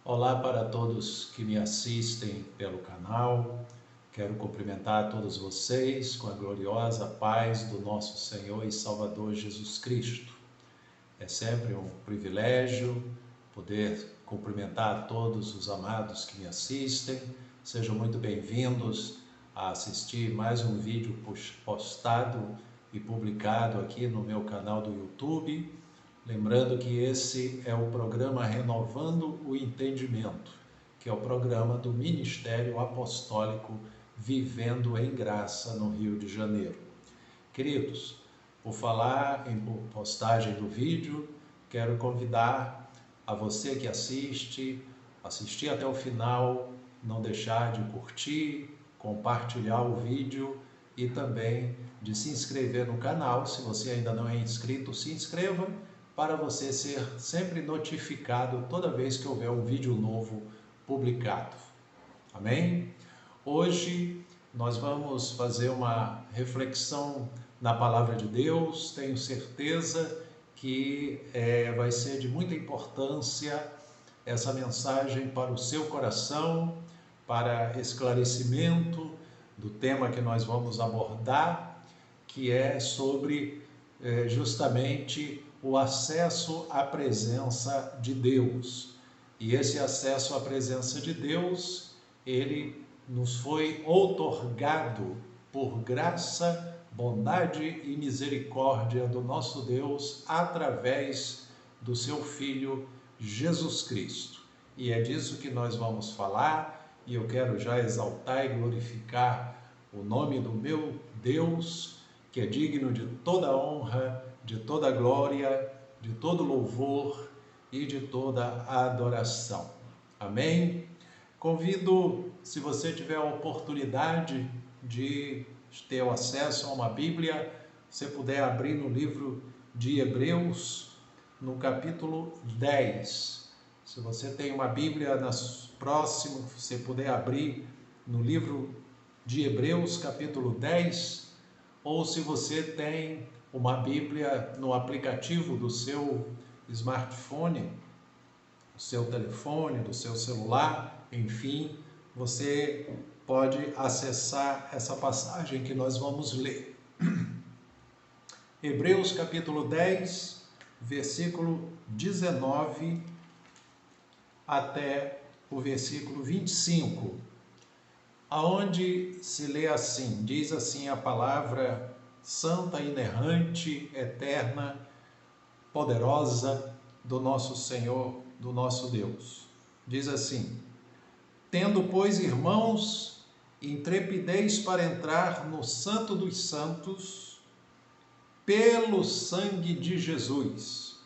Olá para todos que me assistem pelo canal. Quero cumprimentar todos vocês com a gloriosa paz do nosso Senhor e Salvador Jesus Cristo. É sempre um privilégio poder cumprimentar a todos os amados que me assistem. Sejam muito bem-vindos a assistir mais um vídeo postado e publicado aqui no meu canal do YouTube. Lembrando que esse é o programa Renovando o Entendimento, que é o programa do Ministério Apostólico Vivendo em Graça no Rio de Janeiro. Queridos, por falar em postagem do vídeo, quero convidar a você que assistir até o final, não deixar de curtir, compartilhar o vídeo e também de se inscrever no canal. Se você ainda não é inscrito, se inscreva para você ser sempre notificado toda vez que houver um vídeo novo publicado. Amém? Hoje nós vamos fazer uma reflexão na Palavra de Deus. Tenho certeza que vai ser de muita importância essa mensagem para o seu coração, para esclarecimento do tema que nós vamos abordar, que é sobre justamente o acesso à presença de Deus. E esse acesso à presença de Deus, ele nos foi outorgado por graça, bondade e misericórdia do nosso Deus através do seu Filho Jesus Cristo. E é disso que nós vamos falar, e eu quero já exaltar e glorificar o nome do meu Deus, que é digno de toda honra, de toda glória, de todo louvor e de toda adoração. Amém? Convido, se você tiver a oportunidade de ter o acesso a uma Bíblia, se puder abrir no livro de Hebreus, no capítulo 10. Se você tem uma Bíblia próximo, se puder abrir no livro de Hebreus, capítulo 10, ou se você tem uma Bíblia no aplicativo do seu smartphone, do seu telefone, do seu celular, enfim, você pode acessar essa passagem que nós vamos ler. Hebreus capítulo 10, versículo 19 até o versículo 25, aonde se lê assim, diz assim a palavra santa, inerrante, eterna, poderosa do nosso Senhor, do nosso Deus. Diz assim: tendo, pois, irmãos, intrepidez para entrar no Santo dos Santos, pelo sangue de Jesus,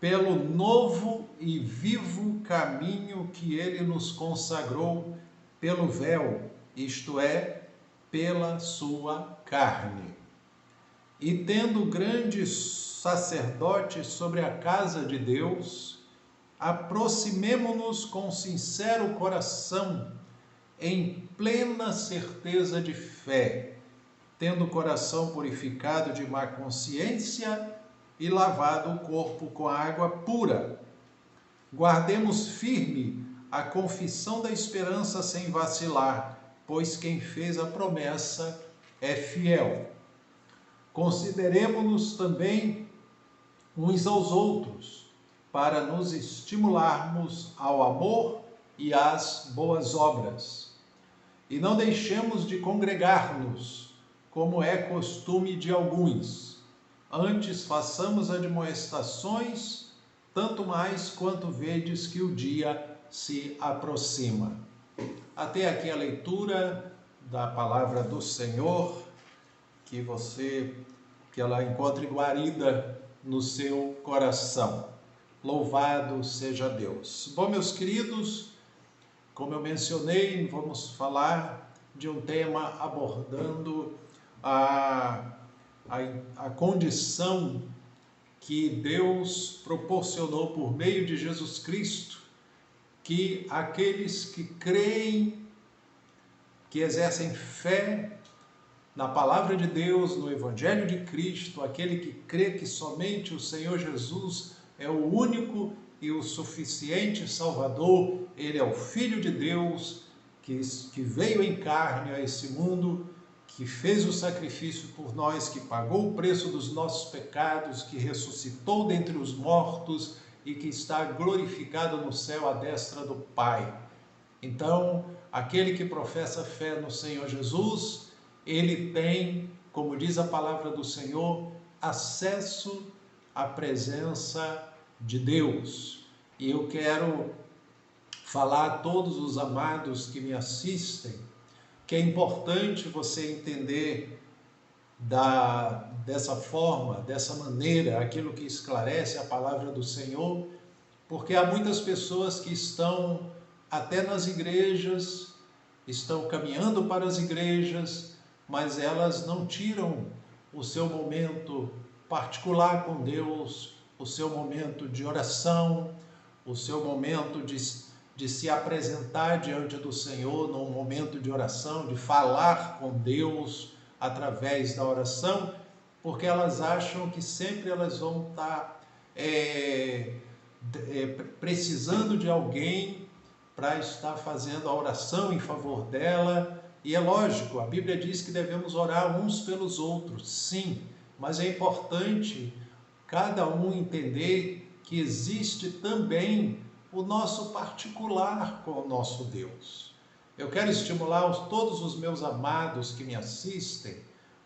pelo novo e vivo caminho que ele nos consagrou pelo véu, isto é, pela sua carne. E tendo grande sacerdote sobre a casa de Deus, aproximemo-nos com sincero coração, em plena certeza de fé, tendo o coração purificado de má consciência e lavado o corpo com água pura. Guardemos firme a confissão da esperança sem vacilar, pois quem fez a promessa é fiel. Consideremo-nos também uns aos outros, para nos estimularmos ao amor e às boas obras. E não deixemos de congregar-nos, como é costume de alguns. Antes façamos admoestações, tanto mais quanto vedes que o dia se aproxima. Até aqui a leitura da palavra do Senhor, que ela encontre guarida no seu coração. Louvado seja Deus. Bom, meus queridos, como eu mencionei, vamos falar de um tema abordando a condição que Deus proporcionou por meio de Jesus Cristo, que aqueles que creem, que exercem fé na palavra de Deus, no Evangelho de Cristo, aquele que crê que somente o Senhor Jesus é o único e o suficiente Salvador. Ele é o Filho de Deus que veio em carne a esse mundo, que fez o sacrifício por nós, que pagou o preço dos nossos pecados, que ressuscitou dentre os mortos e que está glorificado no céu à destra do Pai. Então, aquele que professa fé no Senhor Jesus, ele tem, como diz a palavra do Senhor, acesso à presença de Deus. E eu quero falar a todos os amados que me assistem que é importante você entender dessa forma, dessa maneira, aquilo que esclarece a palavra do Senhor, porque há muitas pessoas que estão até nas igrejas, estão caminhando para as igrejas, mas elas não tiram o seu momento particular com Deus, o seu momento de oração, o seu momento de se apresentar diante do Senhor num momento de oração, de falar com Deus através da oração, porque elas acham que sempre elas vão estar precisando de alguém para estar fazendo a oração em favor dela. E é lógico, a Bíblia diz que devemos orar uns pelos outros, sim, mas é importante cada um entender que existe também o nosso particular com o nosso Deus. Eu quero estimular todos os meus amados que me assistem,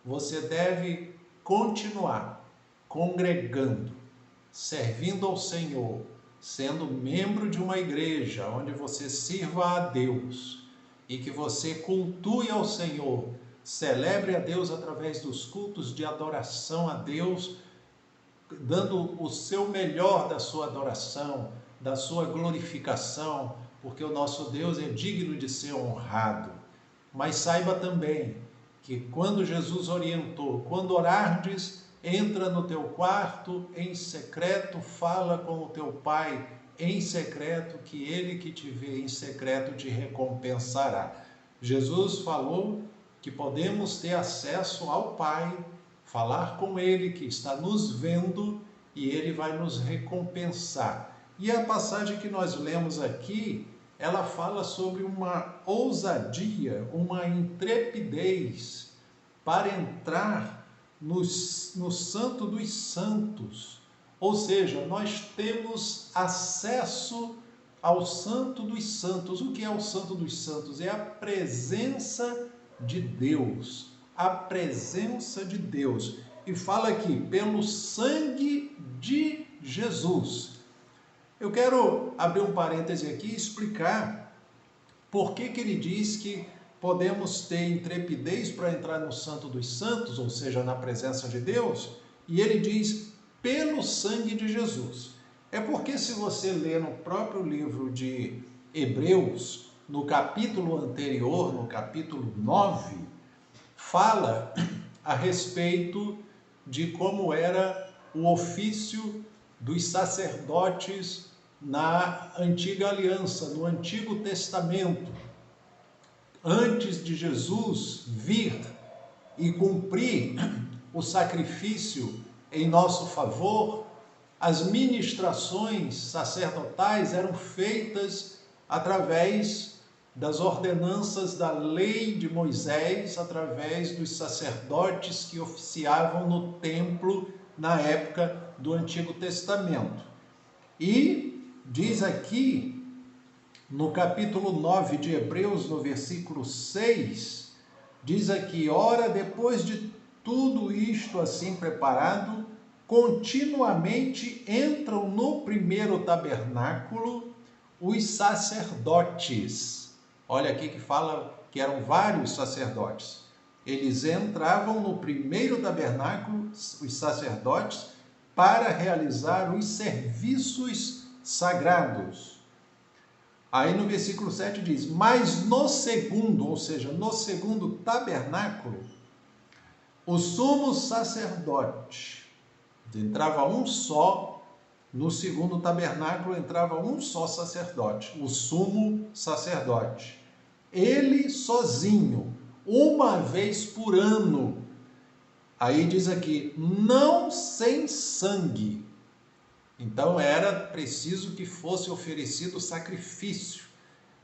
você deve continuar congregando, servindo ao Senhor, sendo membro de uma igreja onde você sirva a Deus e que você cultue ao Senhor, celebre a Deus através dos cultos de adoração a Deus, dando o seu melhor da sua adoração, da sua glorificação, porque o nosso Deus é digno de ser honrado. Mas saiba também que quando Jesus orientou, quando orardes, entra no teu quarto em secreto, fala com o teu Pai em secreto, que ele que te vê em secreto te recompensará. Jesus falou que podemos ter acesso ao Pai, falar com ele que está nos vendo e ele vai nos recompensar. E a passagem que nós lemos aqui, ela fala sobre uma ousadia, uma intrepidez para entrar no Santo dos Santos. Ou seja, nós temos acesso ao Santo dos Santos. O que é o Santo dos Santos? É a presença de Deus. A presença de Deus. E fala aqui, pelo sangue de Jesus. Eu quero abrir um parêntese aqui e explicar por que ele diz que podemos ter intrepidez para entrar no Santo dos Santos, ou seja, na presença de Deus, e ele diz pelo sangue de Jesus. É porque se você ler no próprio livro de Hebreus, no capítulo anterior, no capítulo 9, fala a respeito de como era o ofício dos sacerdotes na antiga aliança, no Antigo Testamento. Antes de Jesus vir e cumprir o sacrifício em nosso favor, as ministrações sacerdotais eram feitas através das ordenanças da lei de Moisés, através dos sacerdotes que oficiavam no templo na época do Antigo Testamento. E diz aqui, no capítulo 9 de Hebreus, no versículo 6, diz aqui, ora, depois de tudo isto assim preparado, continuamente entram no primeiro tabernáculo os sacerdotes. Olha aqui que fala que eram vários sacerdotes. Eles entravam no primeiro tabernáculo, os sacerdotes, para realizar os serviços sagrados. Aí no versículo 7 diz, mas no segundo, ou seja, no segundo tabernáculo, o sumo sacerdote, entrava um só, no segundo tabernáculo entrava um só sacerdote, o sumo sacerdote. Ele sozinho, uma vez por ano. Aí diz aqui, não sem sangue. Então era preciso que fosse oferecido sacrifício.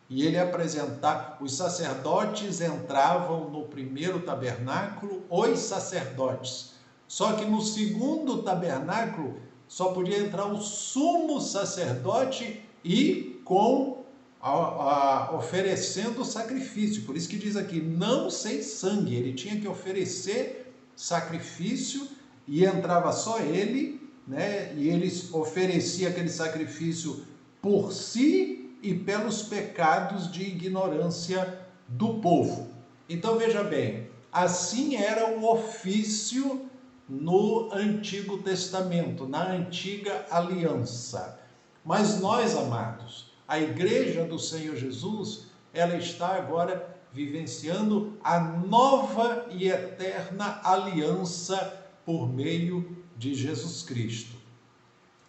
E ele apresentava, os sacerdotes entravam no primeiro tabernáculo, os sacerdotes. Só que no segundo tabernáculo só podia entrar o sumo sacerdote e oferecendo sacrifício. Por isso que diz aqui, não sem sangue. Ele tinha que oferecer sacrifício e entrava só ele, né? E ele oferecia aquele sacrifício por si e pelos pecados de ignorância do povo. Então veja bem, assim era o ofício no Antigo Testamento, na Antiga Aliança. Mas nós, amados, a Igreja do Senhor Jesus, ela está agora vivenciando a nova e eterna aliança por meio de Jesus Cristo.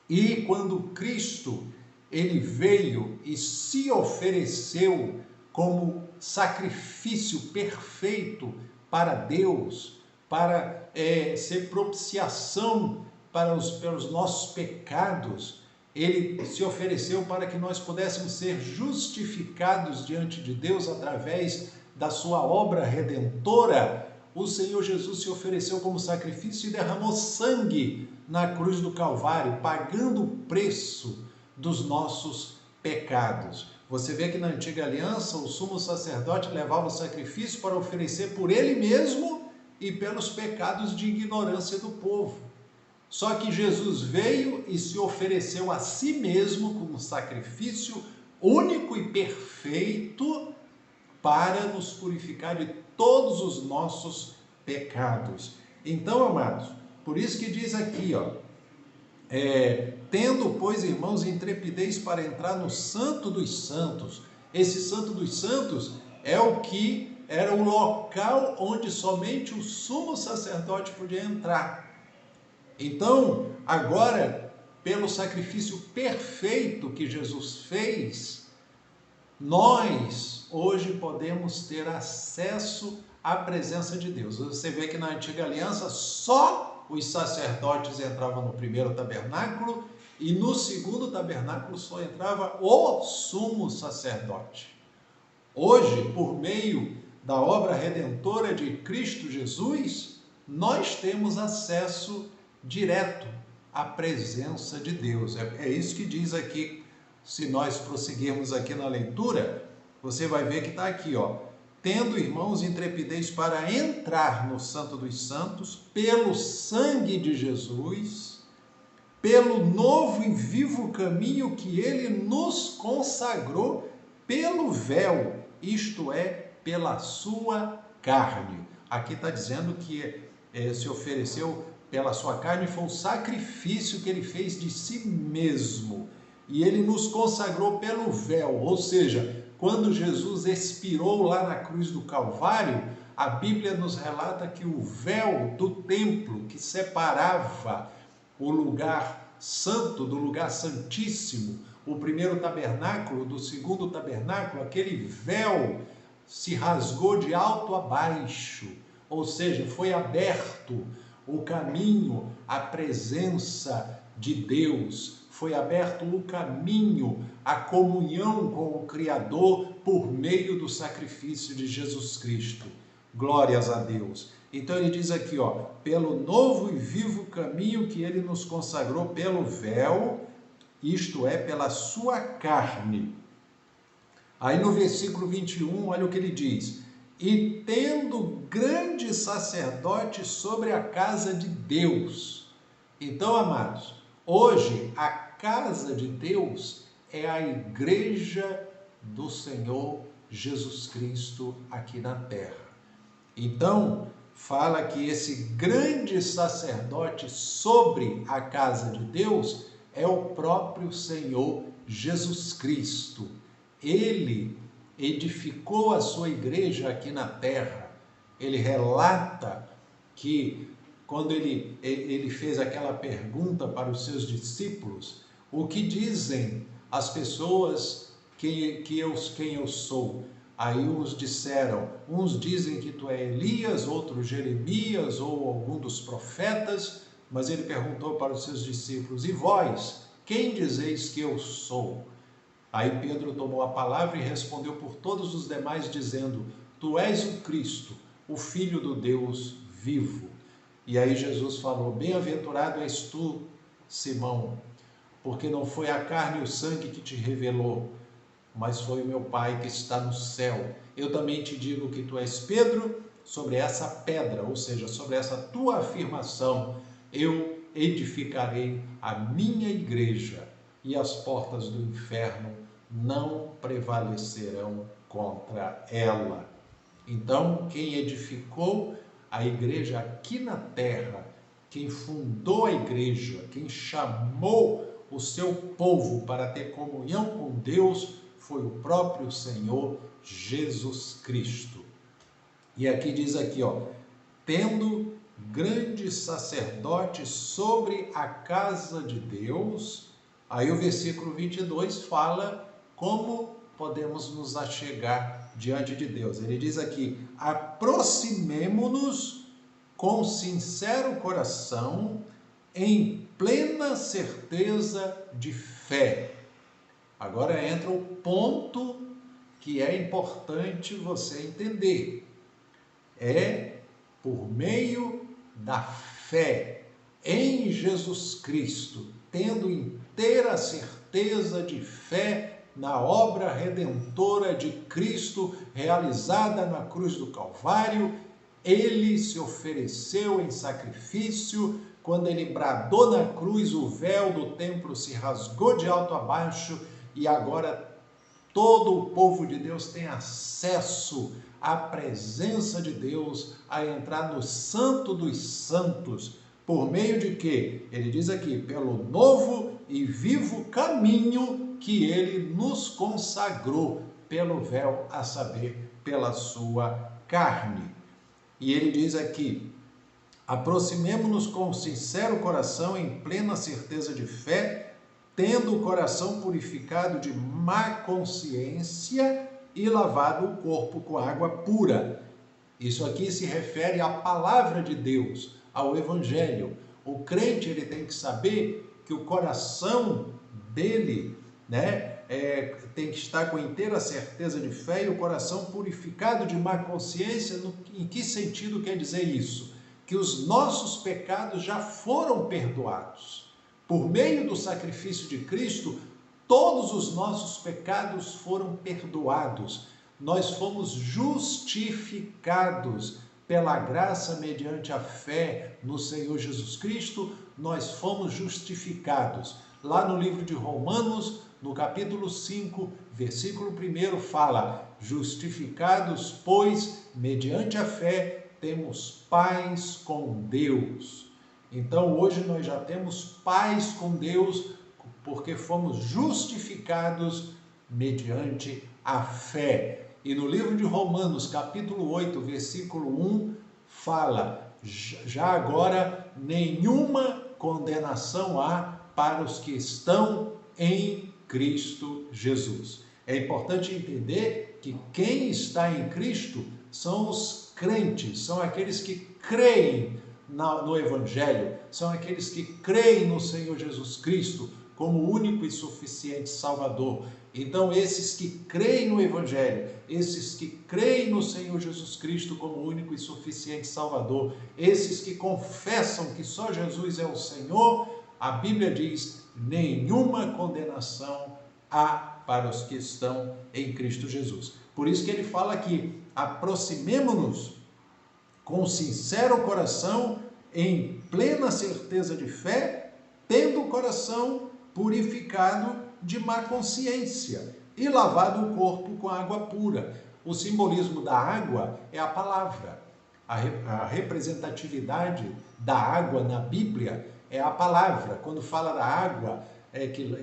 E quando Cristo ele veio e se ofereceu como sacrifício perfeito para Deus, para ser propiciação pelos nossos pecados. Ele se ofereceu para que nós pudéssemos ser justificados diante de Deus através da sua obra redentora. O Senhor Jesus se ofereceu como sacrifício e derramou sangue na cruz do Calvário, pagando o preço dos nossos pecados. Você vê que na Antiga Aliança o sumo sacerdote levava o sacrifício para oferecer por ele mesmo e pelos pecados de ignorância do povo. Só que Jesus veio e se ofereceu a si mesmo como sacrifício único e perfeito para nos purificar de todos os nossos pecados. Então, amados, por isso que diz aqui, tendo, pois, irmãos, intrepidez para entrar no Santo dos Santos. Esse Santo dos Santos é o que era o local onde somente o sumo sacerdote podia entrar. Então, agora, pelo sacrifício perfeito que Jesus fez, nós hoje podemos ter acesso à presença de Deus. Você vê que na Antiga Aliança só os sacerdotes entravam no primeiro tabernáculo e no segundo tabernáculo só entrava o sumo sacerdote. Hoje, por meio da obra redentora de Cristo Jesus, nós temos acesso direto à presença de Deus. É isso que diz aqui. Se nós prosseguirmos aqui na leitura, você vai ver que está aqui, tendo, irmãos, intrepidez para entrar no Santo dos Santos, pelo sangue de Jesus, pelo novo e vivo caminho que ele nos consagrou pelo véu, isto é, pela sua carne. Aqui está dizendo que se ofereceu pela sua carne, foi o sacrifício que ele fez de si mesmo. E ele nos consagrou pelo véu, ou seja, quando Jesus expirou lá na cruz do Calvário, a Bíblia nos relata que o véu do templo que separava o lugar santo do lugar santíssimo, o primeiro tabernáculo do segundo tabernáculo, aquele véu se rasgou de alto a baixo, ou seja, foi aberto o caminho à presença de Deus, foi aberto o caminho à comunhão com o Criador por meio do sacrifício de Jesus Cristo. Glórias a Deus. Então ele diz aqui, pelo novo e vivo caminho que ele nos consagrou pelo véu, isto é, pela sua carne. Aí no versículo 21, olha o que ele diz: e tendo grande sacerdote sobre a casa de Deus. Então, amados, hoje a casa de Deus é a igreja do Senhor Jesus Cristo aqui na terra. Então, fala que esse grande sacerdote sobre a casa de Deus é o próprio Senhor Jesus Cristo. Ele edificou a sua igreja aqui na terra. Ele relata que quando ele fez aquela pergunta para os seus discípulos, o que dizem as pessoas quem eu sou? Aí uns disseram, uns dizem que tu é Elias, outros Jeremias ou algum dos profetas, mas ele perguntou para os seus discípulos, e vós, quem dizeis que eu sou? Aí Pedro tomou a palavra e respondeu por todos os demais, dizendo: Tu és o Cristo, o Filho do Deus vivo. E aí Jesus falou: Bem-aventurado és tu, Simão, porque não foi a carne e o sangue que te revelou, mas foi o meu Pai que está no céu. Eu também te digo que tu és Pedro, sobre essa pedra, ou seja, sobre essa tua afirmação, eu edificarei a minha igreja, e as portas do inferno não prevalecerão contra ela. Então, quem edificou a igreja aqui na terra, quem fundou a igreja, quem chamou o seu povo para ter comunhão com Deus, foi o próprio Senhor Jesus Cristo. E aqui diz aqui, tendo grande sacerdote sobre a casa de Deus. Aí o versículo 22 fala como podemos nos achegar diante de Deus. Ele diz aqui: aproximemo-nos com sincero coração, em plena certeza de fé. Agora entra o ponto que é importante você entender. É por meio da fé em Jesus Cristo, tendo inteira certeza de fé na obra redentora de Cristo realizada na cruz do Calvário. Ele se ofereceu em sacrifício. Quando ele bradou na cruz, o véu do templo se rasgou de alto a baixo e agora todo o povo de Deus tem acesso à presença de Deus, a entrar no Santo dos Santos. Por meio de quê? Ele diz aqui: pelo novo e vivo caminho que ele nos consagrou, pelo véu, a saber, pela sua carne. E ele diz aqui: aproximemo-nos com sincero coração, em plena certeza de fé, tendo o coração purificado de má consciência e lavado o corpo com água pura. Isso aqui se refere à palavra de Deus, ao Evangelho. O crente, ele tem que saber que o coração dele, tem que estar com inteira certeza de fé e o coração purificado de má consciência. Em que sentido quer dizer isso? Que os nossos pecados já foram perdoados. Por meio do sacrifício de Cristo, todos os nossos pecados foram perdoados. Nós fomos justificados pela graça mediante a fé no Senhor Jesus Cristo. Nós fomos justificados. Lá no livro de Romanos, no capítulo 5, versículo 1, fala: justificados, pois, mediante a fé, temos paz com Deus. Então, hoje nós já temos paz com Deus, porque fomos justificados mediante a fé. E no livro de Romanos, capítulo 8, versículo 1, fala: já agora nenhuma condenação há para os que estão em Cristo Jesus. É importante entender que quem está em Cristo são os crentes, são aqueles que creem no Evangelho, são aqueles que creem no Senhor Jesus Cristo como único e suficiente Salvador. Então, esses que creem no Evangelho, esses que creem no Senhor Jesus Cristo como único e suficiente Salvador, esses que confessam que só Jesus é o Senhor, a Bíblia diz: nenhuma condenação há para os que estão em Cristo Jesus. Por isso que ele fala aqui: aproximemo-nos com sincero coração, em plena certeza de fé, tendo o coração purificado de má consciência e lavado o corpo com água pura. O simbolismo da água é a palavra. A representatividade da água na Bíblia é a palavra. Quando fala da água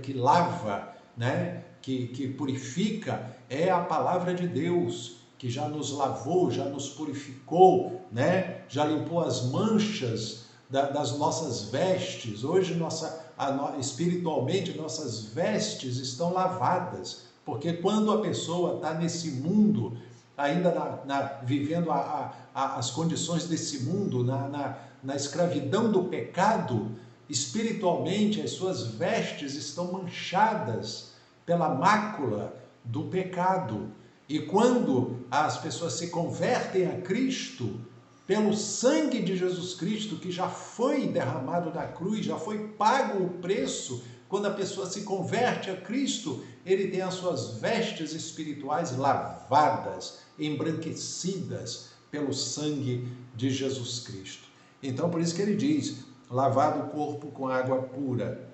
que lava, que purifica, é a palavra de Deus, que já nos lavou, já nos purificou, já limpou as manchas das nossas vestes. Hoje, espiritualmente, nossas vestes estão lavadas, porque quando a pessoa está nesse mundo, ainda vivendo as condições desse mundo, na escravidão do pecado, espiritualmente as suas vestes estão manchadas pela mácula do pecado. E quando as pessoas se convertem a Cristo, pelo sangue de Jesus Cristo, que já foi derramado na cruz, já foi pago o preço, quando a pessoa se converte a Cristo, ele tem as suas vestes espirituais lavadas, embranquecidas pelo sangue de Jesus Cristo. Então, por isso que ele diz, lavado o corpo com água pura.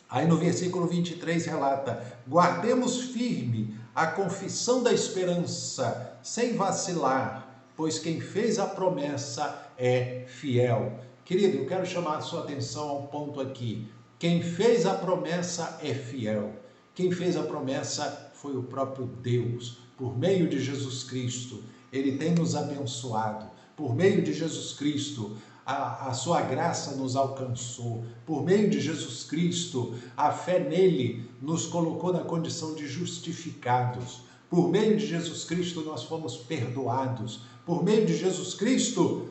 Aí no versículo 23 relata, guardemos firme a confissão da esperança, sem vacilar, pois quem fez a promessa é fiel. Querido, eu quero chamar a sua atenção ao ponto aqui. Quem fez a promessa é fiel. Quem fez a promessa foi o próprio Deus. Por meio de Jesus Cristo, ele tem nos abençoado. Por meio de Jesus Cristo, a sua graça nos alcançou. Por meio de Jesus Cristo, a fé nele nos colocou na condição de justificados. Por meio de Jesus Cristo, nós fomos perdoados. Por meio de Jesus Cristo,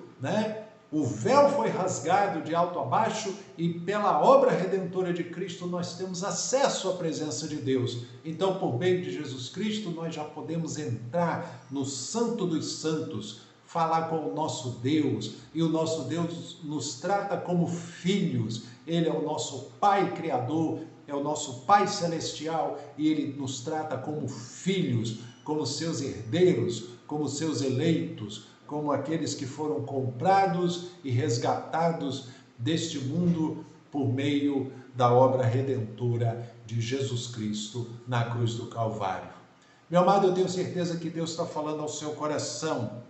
o véu foi rasgado de alto a baixo e pela obra redentora de Cristo nós temos acesso à presença de Deus. Então, por meio de Jesus Cristo, nós já podemos entrar no Santo dos Santos, falar com o nosso Deus, e o nosso Deus nos trata como filhos. Ele é o nosso Pai Criador, é o nosso Pai Celestial, e Ele nos trata como filhos, como seus herdeiros, como seus eleitos, como aqueles que foram comprados e resgatados deste mundo por meio da obra redentora de Jesus Cristo na cruz do Calvário. Meu amado, eu tenho certeza que Deus está falando ao seu coração.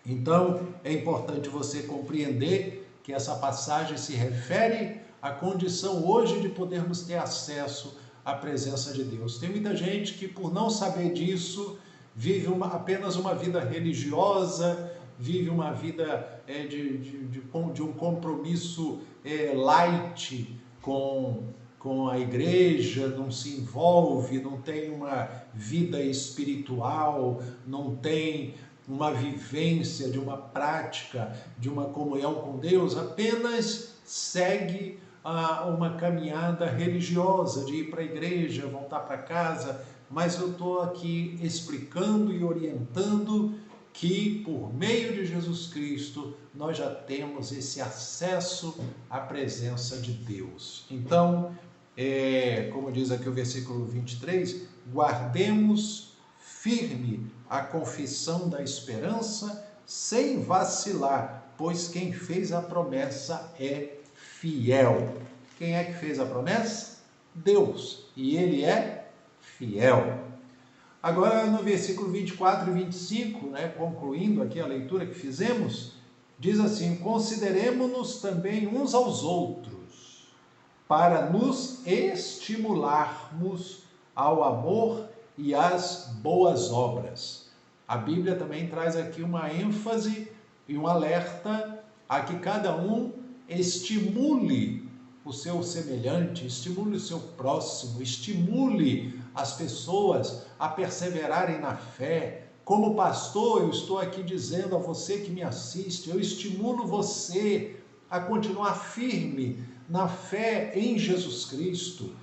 Então, é importante você compreender que essa passagem se refere à condição hoje de podermos ter acesso à presença de Deus. Tem muita gente que, por não saber disso, vive apenas uma vida religiosa, vive uma vida de um compromisso light com a igreja, não se envolve, não tem uma vida espiritual, não tem uma vivência de uma prática, de uma comunhão com Deus, apenas segue uma caminhada religiosa, de ir para a igreja, voltar para casa. Mas eu estou aqui explicando e orientando que por meio de Jesus Cristo nós já temos esse acesso à presença de Deus. Então, como diz aqui o versículo 23, guardemos firme a confissão da esperança sem vacilar, pois quem fez a promessa é fiel. Quem é que fez a promessa? Deus. E ele é fiel. Agora, no versículo 24 e 25, concluindo aqui a leitura que fizemos, diz assim, consideremo-nos também uns aos outros, para nos estimularmos ao amor e às boas obras. A Bíblia também traz aqui uma ênfase e um alerta a que cada um estimule o seu semelhante, estimule o seu próximo, estimule as pessoas a perseverarem na fé. Como pastor, eu estou aqui dizendo a você que me assiste, eu estimulo você a continuar firme na fé em Jesus Cristo,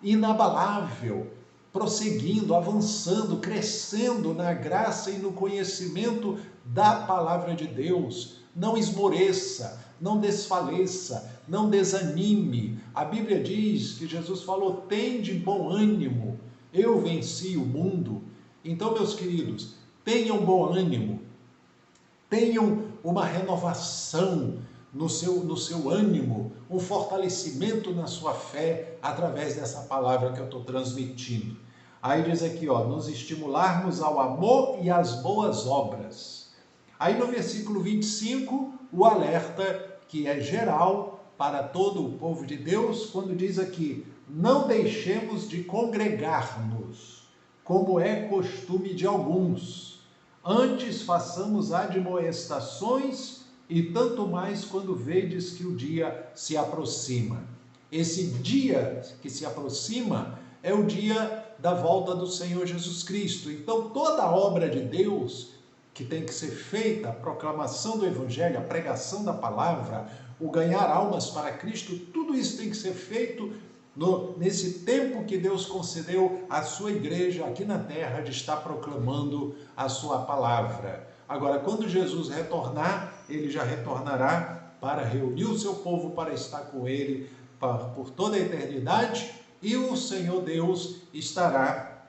inabalável, prosseguindo, avançando, crescendo na graça e no conhecimento da palavra de Deus. Não esmoreça, não desfaleça, não desanime. A Bíblia diz que Jesus falou, tende bom ânimo, eu venci o mundo. Então, meus queridos, tenham bom ânimo, tenham uma renovação no seu ânimo, um fortalecimento na sua fé através dessa palavra que eu estou transmitindo. Aí diz aqui, nos estimularmos ao amor e às boas obras. Aí no versículo 25, o alerta que é geral para todo o povo de Deus, quando diz aqui, não deixemos de congregar-nos, como é costume de alguns. Antes façamos admoestações, e tanto mais quando vedes que o dia se aproxima. Esse dia que se aproxima é o dia da volta do Senhor Jesus Cristo. Então toda a obra de Deus, que tem que ser feita, a proclamação do Evangelho, a pregação da palavra, o ganhar almas para Cristo, tudo isso tem que ser feito nesse tempo que Deus concedeu à sua igreja aqui na terra de estar proclamando a sua palavra. Agora, quando Jesus retornar, ele já retornará para reunir o seu povo para estar com ele por toda a eternidade, e o Senhor Deus estará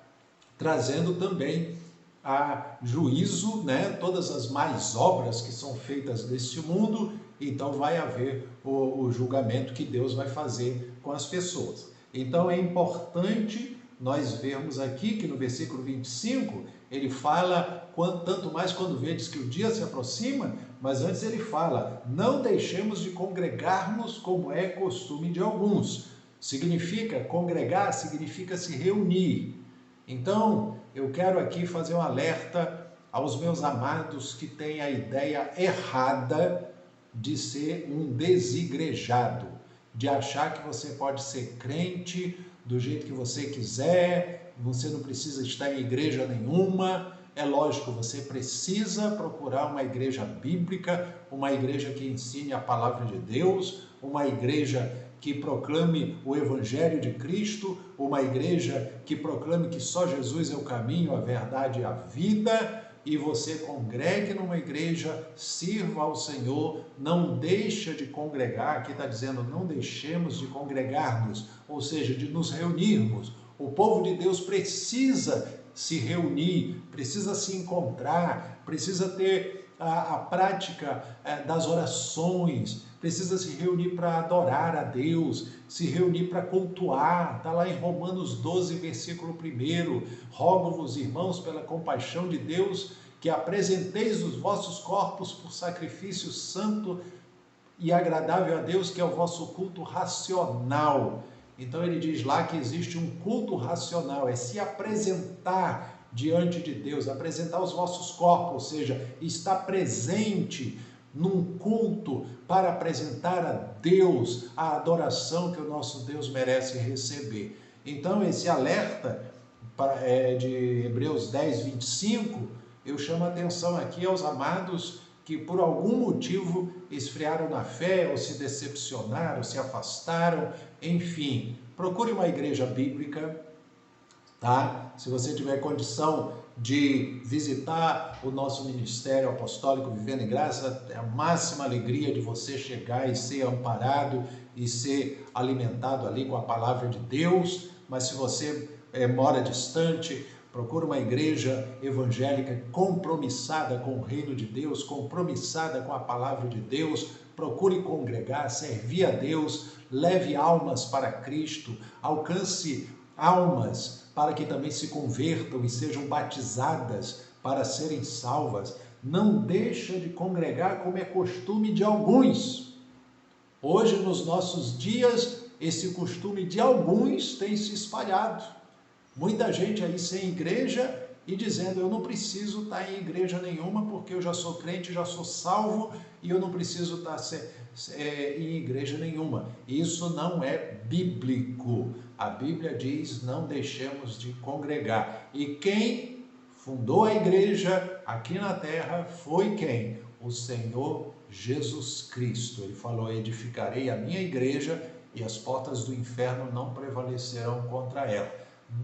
trazendo também a juízo, todas as más obras que são feitas neste mundo. Então vai haver o julgamento que Deus vai fazer com as pessoas. Então é importante nós vermos aqui que no versículo 25 ele fala, tanto mais quando vedes que o dia se aproxima, mas antes ele fala, não deixemos de congregar-nos como é costume de alguns. Significa, congregar significa se reunir. Então, eu quero aqui fazer um alerta aos meus amados que têm a ideia errada de ser um desigrejado, de achar que você pode ser crente do jeito que você quiser, você não precisa estar em igreja nenhuma. É lógico, você precisa procurar uma igreja bíblica, uma igreja que ensine a palavra de Deus, uma igreja que proclame o Evangelho de Cristo, uma igreja que proclame que só Jesus é o caminho, a verdade e a vida, e você congregue numa igreja, sirva ao Senhor, não deixa de congregar. Aqui está dizendo, não deixemos de congregar-nos, ou seja, de nos reunirmos. O povo de Deus precisa se reunir, precisa se encontrar, precisa ter a prática das orações, precisa se reunir para adorar a Deus, se reunir para cultuar. Está lá em Romanos 12, versículo 1. Rogo-vos, irmãos, pela compaixão de Deus, que apresenteis os vossos corpos por sacrifício santo e agradável a Deus, que é o vosso culto racional. Então ele diz lá que existe um culto racional, é se apresentar diante de Deus, apresentar os vossos corpos, ou seja, estar presente num culto para apresentar a Deus a adoração que o nosso Deus merece receber. Então esse alerta de Hebreus 10, 25, eu chamo a atenção aqui aos amados que por algum motivo esfriaram na fé, ou se decepcionaram, se afastaram, enfim. Procure uma igreja bíblica, tá? Se você tiver condição de visitar o nosso Ministério Apostólico Vivendo em Graça, é a máxima alegria de você chegar e ser amparado e ser alimentado ali com a palavra de Deus. Mas se você mora distante, procura uma igreja evangélica compromissada com o reino de Deus, compromissada com a palavra de Deus. Procure congregar, servir a Deus, leve almas para Cristo, alcance almas para que também se convertam e sejam batizadas para serem salvas. Não deixa de congregar como é costume de alguns. Hoje, nos nossos dias, esse costume de alguns tem se espalhado. Muita gente aí sem igreja e dizendo, eu não preciso estar em igreja nenhuma porque eu já sou crente, já sou salvo e eu não preciso estar em igreja nenhuma. Isso não é bíblico. A Bíblia diz, não deixemos de congregar. E quem fundou a igreja aqui na terra foi quem? O Senhor Jesus Cristo. Ele falou, edificarei a minha igreja e as portas do inferno não prevalecerão contra ela.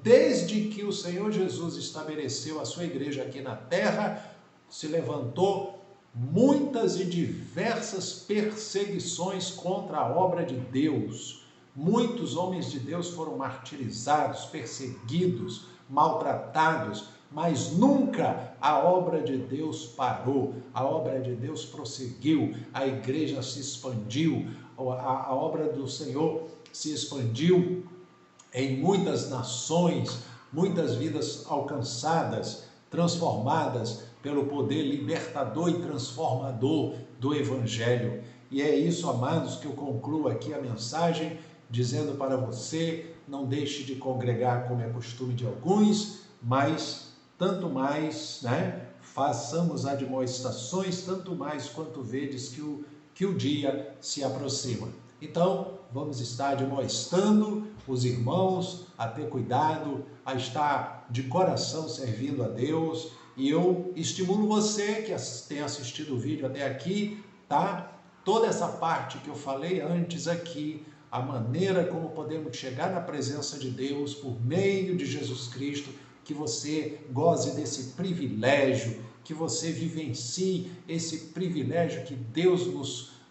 Desde que o Senhor Jesus estabeleceu a sua igreja aqui na terra, se levantou muitas e diversas perseguições contra a obra de Deus. Muitos homens de Deus foram martirizados, perseguidos, maltratados, mas nunca a obra de Deus parou, a obra de Deus prosseguiu, a igreja se expandiu, a obra do Senhor se expandiu em muitas nações, muitas vidas alcançadas, transformadas pelo poder libertador e transformador do Evangelho. E é isso, amados, que eu concluo aqui a mensagem, dizendo para você, não deixe de congregar como é costume de alguns, mas tanto mais, façamos admoestações, tanto mais quanto vedes que o dia se aproxima. Então, vamos estar admoestando os irmãos a ter cuidado, a estar de coração servindo a Deus E eu estimulo você que tem assistido o vídeo até aqui, tá? Toda essa parte que eu falei antes aqui, a maneira como podemos chegar na presença de Deus por meio de Jesus Cristo, que você goze desse privilégio, que você vivencie esse privilégio que Deus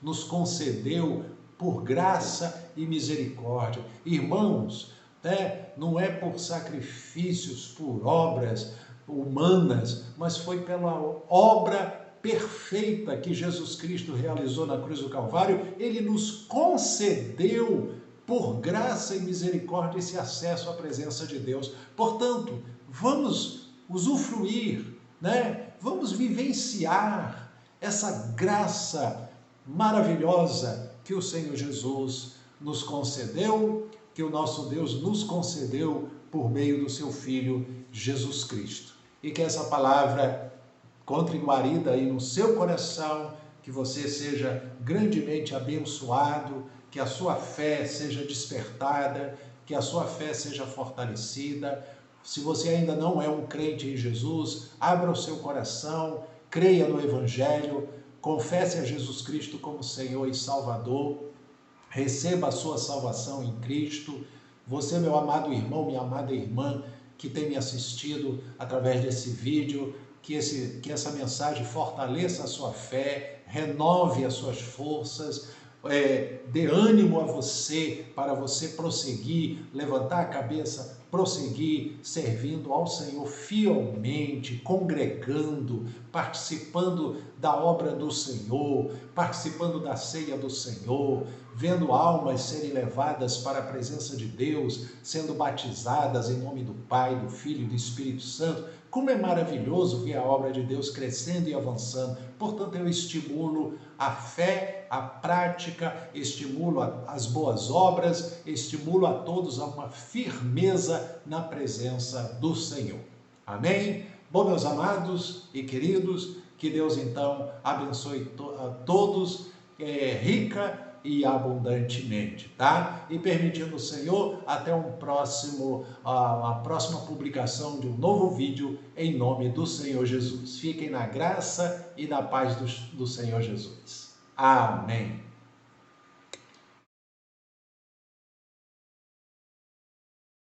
nos concedeu por graça e misericórdia. Irmãos, não é por sacrifícios, por obras humanas, mas foi pela obra perfeita que Jesus Cristo realizou na cruz do Calvário. Ele nos concedeu, por graça e misericórdia, esse acesso à presença de Deus. Portanto, vamos usufruir, Vamos vivenciar essa graça maravilhosa que o Senhor Jesus nos concedeu, que o nosso Deus nos concedeu por meio do seu Filho Jesus Cristo. E que essa palavra encontre guarida aí no seu coração, que você seja grandemente abençoado, que a sua fé seja despertada, que a sua fé seja fortalecida. Se você ainda não é um crente em Jesus, abra o seu coração, creia no Evangelho, confesse a Jesus Cristo como Senhor e Salvador, receba a sua salvação em Cristo. Você, meu amado irmão, minha amada irmã, que tem me assistido através desse vídeo, que essa mensagem fortaleça a sua fé, renove as suas forças, dê ânimo a você, para você prosseguir, levantar a cabeça, prosseguir servindo ao Senhor fielmente, congregando, participando da obra do Senhor, participando da ceia do Senhor, vendo almas serem levadas para a presença de Deus, sendo batizadas em nome do Pai, do Filho e do Espírito Santo. Como é maravilhoso ver a obra de Deus crescendo e avançando. Portanto, eu estimulo a fé, a prática, estimulo as boas obras, estimulo a todos a uma firmeza na presença do Senhor. Amém? Bom, meus amados e queridos, que Deus então abençoe a todos rica e abundantemente, tá? E permitindo o Senhor, até a próxima publicação de um novo vídeo em nome do Senhor Jesus. Fiquem na graça e na paz do Senhor Jesus. Amém.